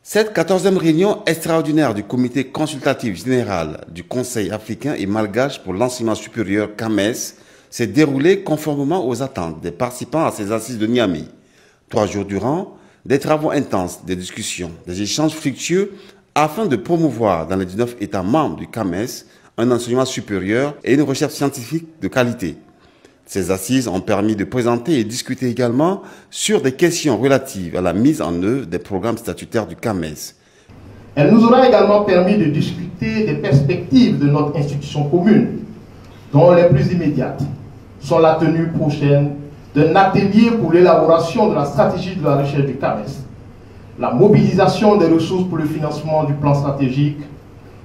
Cette 14e réunion extraordinaire du comité consultatif général du Conseil africain et malgache pour l'enseignement supérieur CAMES s'est déroulée conformément aux attentes des participants à ces assises de Niamey. 3 jours durant, des travaux intenses, des discussions, des échanges fructueux afin de promouvoir dans les 19 États membres du CAMES un enseignement supérieur et une recherche scientifique de qualité. Ces assises ont permis de présenter et discuter également sur des questions relatives à la mise en œuvre des programmes statutaires du CAMES. Elle nous aura également permis de discuter des perspectives de notre institution commune, dont les plus immédiates sont la tenue prochaine d'un atelier pour l'élaboration de la stratégie de la recherche du CAMES, la mobilisation des ressources pour le financement du plan stratégique,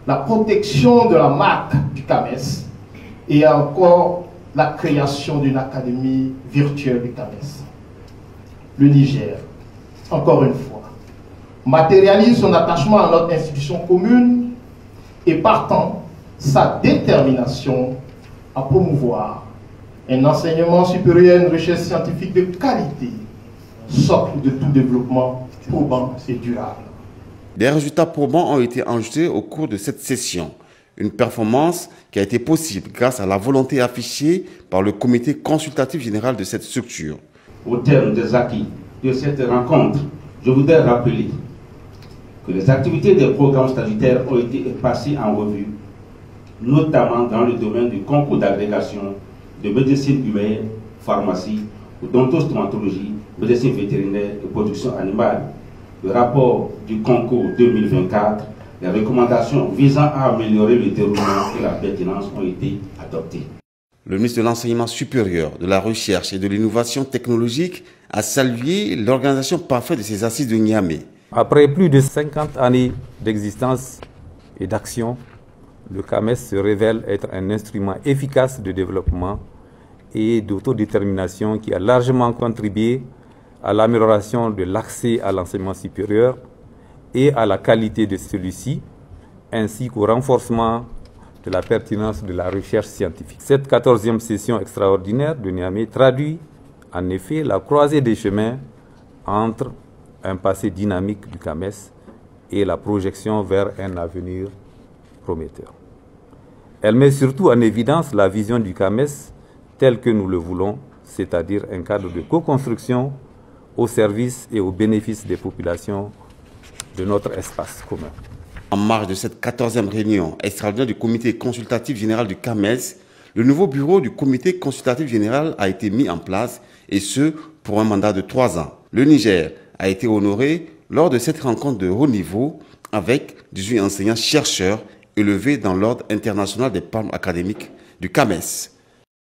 la protection de la marque du CAMES et encore la création d'une académie virtuelle du CAMES. Le Niger, encore une fois, matérialise son attachement à notre institution commune et partant sa détermination à promouvoir un enseignement supérieur et une recherche scientifique de qualité, socle de tout développement probant et durable. Des résultats probants ont été enregistrés au cours de cette session. Une performance qui a été possible grâce à la volonté affichée par le comité consultatif général de cette structure. Au terme des acquis de cette rencontre, je voudrais rappeler que les activités des programmes statutaires ont été passées en revue, notamment dans le domaine du concours d'agrégation de médecine humaine, pharmacie, odontostomatologie, médecine vétérinaire et production animale, le rapport du concours 2024, les recommandations visant à améliorer le déroulement et la pertinence ont été adoptées. Le ministre de l'Enseignement supérieur, de la Recherche et de l'Innovation technologique a salué l'organisation parfaite de ces assises de Niamey. Après plus de 50 années d'existence et d'action, le CAMES se révèle être un instrument efficace de développement et d'autodétermination qui a largement contribué à l'amélioration de l'accès à l'enseignement supérieur et à la qualité de celui-ci, ainsi qu'au renforcement de la pertinence de la recherche scientifique. Cette 14e session extraordinaire de Niamey traduit en effet la croisée des chemins entre un passé dynamique du CAMES et la projection vers un avenir prometteur. Elle met surtout en évidence la vision du CAMES telle que nous le voulons, c'est-à-dire un cadre de co-construction au service et au bénéfice des populations de notre espace commun. En marge de cette 14e réunion extraordinaire du comité consultatif général du CAMES, le nouveau bureau du comité consultatif général a été mis en place, et ce, pour un mandat de 3 ans. Le Niger a été honoré lors de cette rencontre de haut niveau avec 18 enseignants-chercheurs élevés dans l'ordre international des palmes académiques du CAMES.